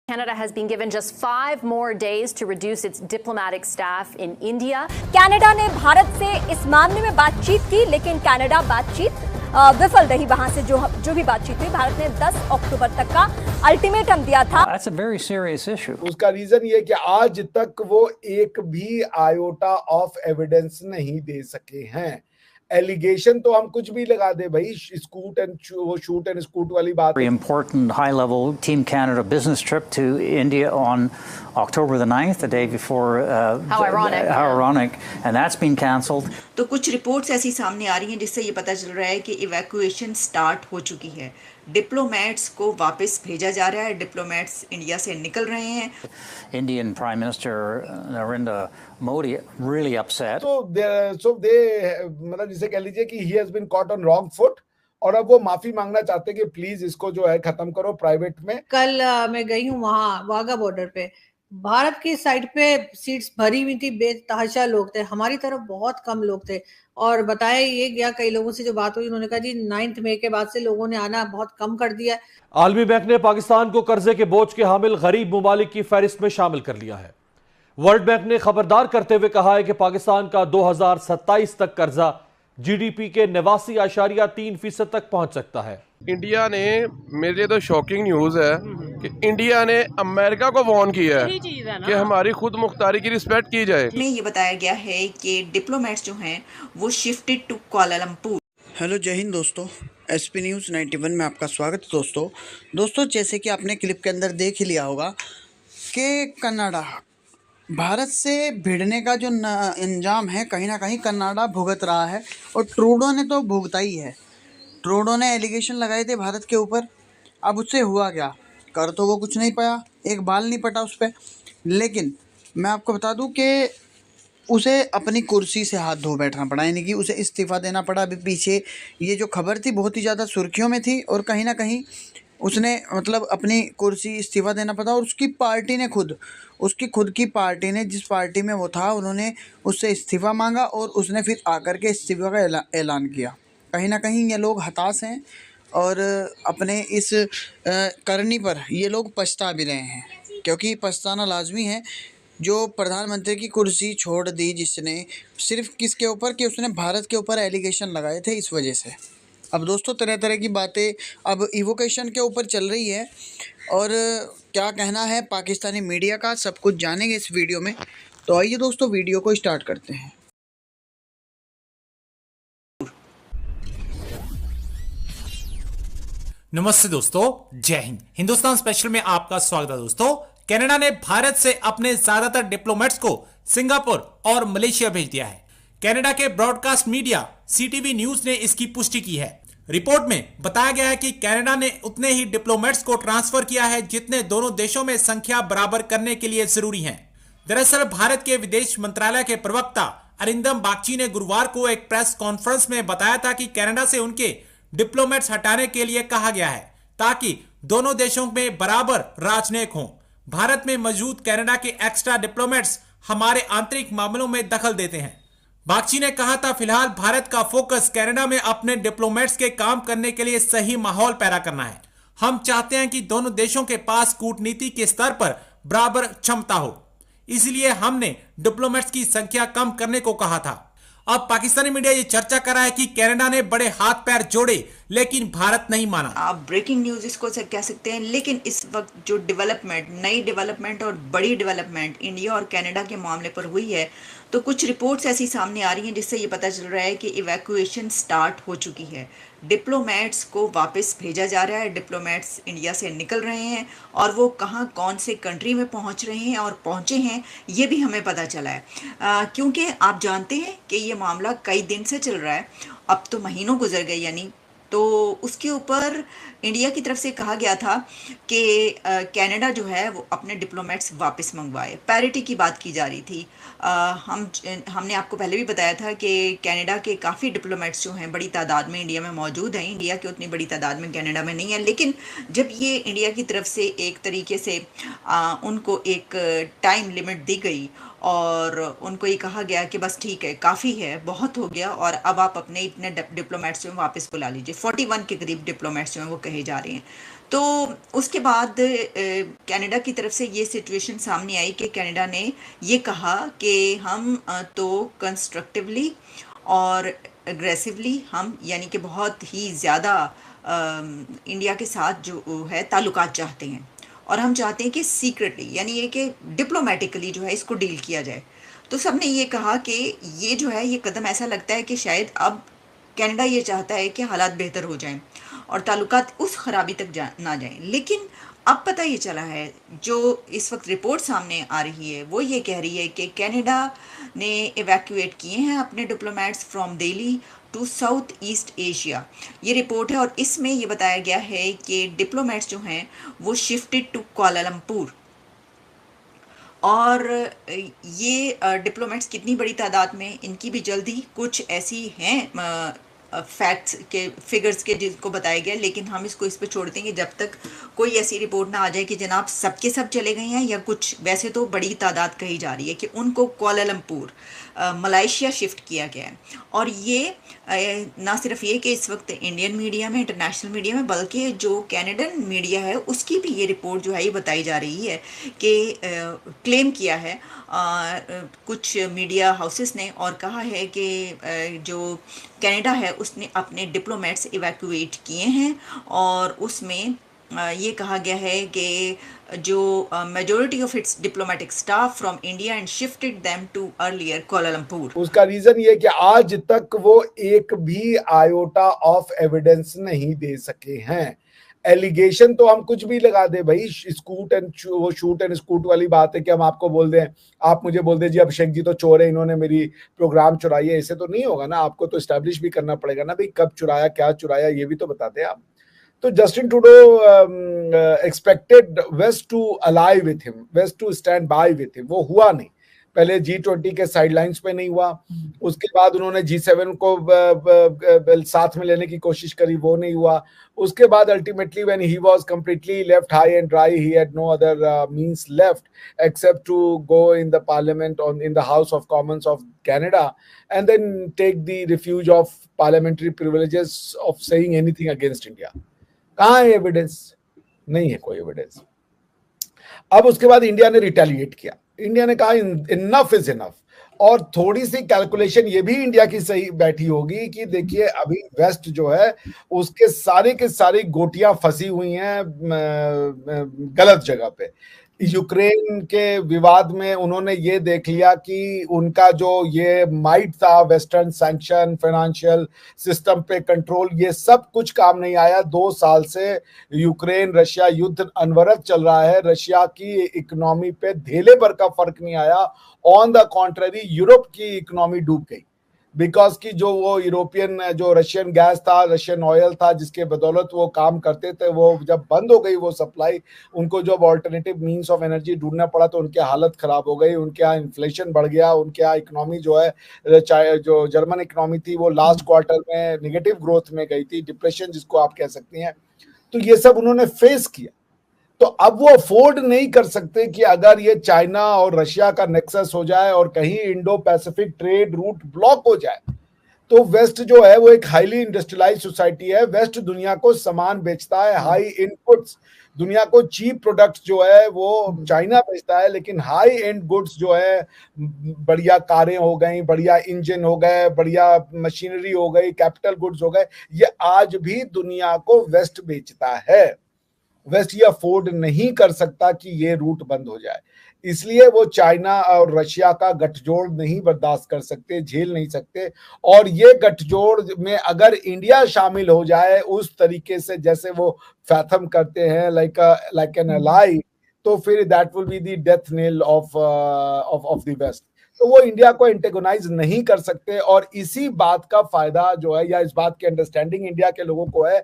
Canada has been given just 5 more days to reduce its diplomatic staff in India. Canada ने भारत से इस मामले में बातचीत की, लेकिन कनाडा बातचीत विफल रही। वहां से जो भी बातचीत हुई, भारत ने 10 अक्टूबर तक का अल्टीमेटम दिया था। That's a very serious issue. उसका रीजन ये कि आज तक वो एक भी आयोटा ऑफ एविडेंस नहीं दे सके हैं। एलिगेशन तो हम कुछ भी लगा दे भाई, शूट एंड स्कूट वाली बात। Very important high-level Team Canada business trip to India on October the 9th, the day before. How ironic. How ironic, and that's been cancelled. तो कुछ रिपोर्ट्स ऐसी सामने आ रही हैं जिससे ये पता चल रहा है कि इवैक्यूएशन स्टार्ट हो चुकी है। डिप्लोमेट्स को वापस भेजा जा रहा है, डिप्लोमेट्स इंडिया से निकल रहे हैं। Indian Prime Minister Narendra Modi really upset. So they मतलब जिसे कह लीजिए कि he has been caught on wrong foot, और अब वो माफी मांगना चाहते हैं कि प्लीज इसको जो है खत्म करो प्राइवेट में। कल मैं गई हूँ वहाँ वाघा बॉर्डर पे, भारत की साइड पे सीट्स भरी हुई थी, बेतहाशा लोग थे, हमारी तरफ बहुत कम लोग थे। और बताया ये गया, कई लोगों से जो बात हुई उन्होंने कहा जी 9 मई के बाद से लोगों ने आना बहुत कम कर दिया है। आलमी बैंक ने पाकिस्तान को कर्जे के बोझ के हामिल गरीब ममालिक की फहरिस्त में शामिल कर लिया है। वर्ल्ड बैंक ने खबरदार करते हुए कहा है कि पाकिस्तान का 2027 तक कर्जा जीडीपी के 89.3% तक पहुंच सकता है। इंडिया ने, मेरे लिए तो शॉकिंग न्यूज है कि इंडिया ने अमेरिका को वार्न किया है कि हमारी खुद मुख्तारी की रिस्पेक्ट की जाए। में ये बताया गया है कि डिप्लोमेट्स जो हैं वो शिफ्टेड टू कुआलालंपुर। हेलो जय हिंद दोस्तों, एसपी न्यूज़ 91 में आपका स्वागत है। दोस्तों जैसे कि आपने क्लिप के अंदर देख ही लिया होगा कि कनाडा भारत से भिड़ने का जो अंजाम है कहीं ना कहीं कनाडा भुगत रहा है, और ट्रूडो ने तो भुगता ही है। ट्रूडो ने एलिगेशन लगाए थे भारत के ऊपर, अब उससे हुआ क्या? कर तो वो कुछ नहीं पाया, एक बाल नहीं पटा उस पर। लेकिन मैं आपको बता दूं कि उसे अपनी कुर्सी से हाथ धो बैठना पड़ा, यानी कि उसे इस्तीफ़ा देना पड़ा। अभी पीछे ये जो खबर थी बहुत ही ज़्यादा सुर्खियों में थी, और कहीं ना कहीं उसने मतलब अपनी कुर्सी इस्तीफ़ा देना पड़ा। और उसकी पार्टी ने उसकी खुद की पार्टी ने, जिस पार्टी में वो था, उन्होंने उससे इस्तीफ़ा मांगा और उसने फिर आकर के इस्तीफ़ा का ऐलान किया। कहीं ना कहीं ये लोग हताश हैं और अपने इस करनी पर ये लोग पछता भी रहे हैं, क्योंकि पछताना लाजमी है। जो प्रधानमंत्री की कुर्सी छोड़ दी जिसने, सिर्फ किसके ऊपर कि उसने भारत के ऊपर एलिगेशन लगाए थे, इस वजह से। अब दोस्तों तरह तरह की बातें अब इवोकेशन के ऊपर चल रही है, और क्या कहना है पाकिस्तानी मीडिया का सब कुछ जानेंगे इस वीडियो में। तो आइए दोस्तों वीडियो को स्टार्ट करते हैं। नमस्ते दोस्तों, जय हिंद। हिंदुस्तान स्पेशल में आपका स्वागत है। दोस्तों कनाडा ने भारत से अपने ज्यादातर डिप्लोमेट्स को सिंगापुर और मलेशिया भेज दिया है। कनाडा के ब्रॉडकास्ट मीडिया सीटीवी न्यूज ने इसकी पुष्टि की है। रिपोर्ट में बताया गया है कि कनाडा ने उतने ही डिप्लोमेट्स को ट्रांसफर किया है जितने दोनों देशों में संख्या बराबर करने के लिए जरूरी हैं। दरअसल भारत के विदेश मंत्रालय के प्रवक्ता अरिंदम बागची ने गुरुवार को एक प्रेस कॉन्फ्रेंस में बताया था कि कनाडा से उनके डिप्लोमेट्स हटाने के लिए कहा गया है ताकि दोनों देशों में बराबर राजनयिक हों। भारत में मौजूद कनाडा के एक्स्ट्रा डिप्लोमेट्स हमारे आंतरिक मामलों में दखल देते हैं। बागची ने कहा था, फिलहाल भारत का फोकस कनाडा में अपने डिप्लोमेट्स के काम करने के लिए सही माहौल पैदा करना है। हम चाहते हैं कि दोनों देशों के पास कूटनीति के स्तर पर बराबर क्षमता हो, इसलिए हमने डिप्लोमेट्स की संख्या कम करने को कहा था। अब पाकिस्तानी मीडिया ये चर्चा कर रहा है कि कनाडा ने बड़े हाथ पैर जोड़े लेकिन भारत नहीं माना। आप ब्रेकिंग न्यूज इसको कह सकते हैं, लेकिन इस वक्त जो डेवलपमेंट, नई डेवलपमेंट और बड़ी डेवलपमेंट इंडिया और कनाडा के मामले पर हुई है, तो कुछ रिपोर्ट्स ऐसी सामने आ रही हैं जिससे ये पता चल रहा है कि इवैक्यूएशन स्टार्ट हो चुकी है। डिप्लोमेट्स को वापस भेजा जा रहा है, डिप्लोमेट्स इंडिया से निकल रहे हैं, और वो कहाँ कौन से कंट्री में पहुंच रहे हैं और पहुंचे हैं ये भी हमें पता चला है। क्योंकि आप जानते हैं कि ये मामला कई दिन से चल रहा है, अब तो महीनों गुजर गए यानी। तो उसके ऊपर इंडिया की तरफ से कहा गया था कि कनाडा जो है वो अपने डिप्लोमेट्स वापस मंगवाए। पैरिटी की बात की जा रही थी। हमने आपको पहले भी बताया था कि कनाडा के काफ़ी डिप्लोमेट्स जो हैं बड़ी तादाद में इंडिया में मौजूद हैं। इंडिया के उतनी बड़ी तादाद में कनाडा में नहीं है, लेकिन जब ये इंडिया की तरफ से एक तरीके से उनको एक टाइम लिमिट दी गई और उनको ये कहा गया कि बस ठीक है, काफ़ी है, बहुत हो गया और अब आप अपने इतने डिप्लोमेट्स जो हैं वापस बुला लीजिए। 41 के करीब डिप्लोमेट्स जो हैं वो कहे जा रहे हैं। तो उसके बाद कनाडा की तरफ से ये सिचुएशन सामने आई कि कनाडा ने ये कहा कि हम तो कंस्ट्रक्टिवली और एग्रेसिवली हम यानी कि बहुत ही ज़्यादा इंडिया के साथ जो है ताल्लुकात चाहते हैं और हम चाहते हैं कि सीक्रेटली यानी ये कि डिप्लोमेटिकली जो है इसको डील किया जाए। तो सबने ये कहा कि ये जो है ये कदम ऐसा लगता है कि शायद अब कनाडा ये चाहता है कि हालात बेहतर हो जाएं और ताल्लुकात उस खराबी तक ना जाएं। लेकिन अब पता ये चला है, जो इस वक्त रिपोर्ट सामने आ रही है वो ये कह रही है कि कनाडा ने इवैक्यूएट किए हैं अपने diplomats from Delhi to South East Asia. ये रिपोर्ट है और इसमें ये बताया गया है कि डिप्लोमेट्स जो हैं वो शिफ्टेड टू कुआलालंपुर। और ये डिप्लोमेट्स कितनी बड़ी तादाद में, इनकी भी जल्दी कुछ ऐसी हैं फैक्ट्स के फिगर्स के जिनको बताया गया, लेकिन हम इसको इस पे छोड़ देंगे जब तक कोई ऐसी रिपोर्ट ना आ जाए कि जनाब सबके सब चले गए हैं, या कुछ वैसे तो बड़ी तादाद कही जा रही है कि उनको कुआलालंपुर मलेशिया शिफ्ट किया गया है। और ये ना सिर्फ ये कि इस वक्त इंडियन मीडिया में, इंटरनेशनल मीडिया में, बल्कि जो कैनेडियन मीडिया है उसकी भी ये रिपोर्ट जो है ये बताई जा रही है कि क्लेम किया है कुछ मीडिया हाउसेस ने और कहा है कि जो कनाडा है उसने अपने डिप्लोमेट्स इवैक्यूएट किए हैं और उसमें ये कहा गया है कि जो majority of its diplomatic staff from India and shifted them to earlier Kuala Lumpur. उसका रीजन ये कि आज तक वो एक भी आयोटा ऑफ एविडेंस नहीं दे सके हैं। एलिगेशन तो हम कुछ भी लगा दे भाई, शूट एंड स्कूट वाली बात है कि हम आपको बोल दें, आप मुझे बोल दें जी अभिषेक जी तो चोर है, इन्होंने मेरी प्रोग्राम चुराई है, ऐसे तो नहीं होगा ना। आपको तो एस्टैब्लिश भी करना पड़ेगा ना भाई, कब चुराया, क्या चुराया, ये भी तो बताते हैं आप। तो Justin Trudeau expected west to ally with him, west to stand by with him, वो हुआ नहीं। पहले G20 के साइडलाइंस पे नहीं हुआ, उसके बाद उन्होंने G7 को साथ में लेने की कोशिश करी, वो नहीं हुआ। उसके बाद ultimately when he was completely left high and dry, he had no other means left except to go in the parliament in the House of Commons of Canada and then take the refuge of parliamentary privileges of saying anything against India. कहाँ है evidence? नहीं है कोई evidence. अब उसके बाद India ने retaliate किया, इंडिया ने कहा इनफ इज इनफ। और थोड़ी सी कैलकुलेशन ये भी इंडिया की सही बैठी होगी कि देखिए अभी वेस्ट जो है उसके सारे के सारी गोटियां फंसी हुई हैं गलत जगह पे। यूक्रेन के विवाद में उन्होंने ये देख लिया कि उनका जो ये माइट था, वेस्टर्न सैंक्शन, फाइनेंशियल सिस्टम पे कंट्रोल, ये सब कुछ काम नहीं आया। 2 साल से यूक्रेन रशिया युद्ध अनवरत चल रहा है, रशिया की इकोनॉमी पे धेले भर का फर्क नहीं आया। ऑन द कॉन्ट्ररी यूरोप की इकोनॉमी डूब गई, बिकॉज की जो वो यूरोपियन जो रशियन गैस था, रशियन ऑयल था, जिसके बदौलत वो काम करते थे, वो जब बंद हो गई वो सप्लाई, उनको जब ऑल्टरनेटिव मींस ऑफ एनर्जी ढूंढना पड़ा तो उनकी हालत खराब हो गई। उनके यहाँ इन्फ्लेशन बढ़ गया, उनके यहाँ इकोनॉमी जो है, जो जर्मन इकोनॉमी थी वो लास्ट क्वार्टर में निगेटिव ग्रोथ में गई थी, डिप्रेशन जिसको आप कह सकती हैं। तो ये सब उन्होंने फेस किया। तो अब वो अफोर्ड नहीं कर सकते कि अगर ये चाइना और रशिया का नेक्सस हो जाए और कहीं Indo Pacific trade route block हो जाए, तो वेस्ट जो है वो एक हाईली इंडस्ट्रियलाइज सोसाइटी है। वेस्ट दुनिया को सामान बेचता है, हाई इनपुट्स, दुनिया को चीप प्रोडक्ट्स जो है वो चाइना बेचता है, लेकिन हाई एंड गुड्स जो है, बढ़िया कारें हो गई, बढ़िया इंजन हो गए, बढ़िया मशीनरी हो गई, कैपिटल गुड्स हो गए, ये आज भी दुनिया को वेस्ट बेचता है। वेस्ट ये अफोर्ड नहीं कर सकता कि ये रूट बंद हो जाए, इसलिए वो चाइना और रशिया का गठजोड़ नहीं बर्दाश्त कर सकते, झेल नहीं सकते। और ये गठजोड़ में अगर इंडिया शामिल हो जाए उस तरीके से जैसे वो फैथम करते हैं, लाइक एन अलाई, तो फिर that will be the death nail of the West. तो वो इंडिया को एंटेगोनाइज नहीं कर सकते। और इसी बात का फायदा जो है, या इस बात की अंडरस्टैंडिंग इंडिया के लोगों को है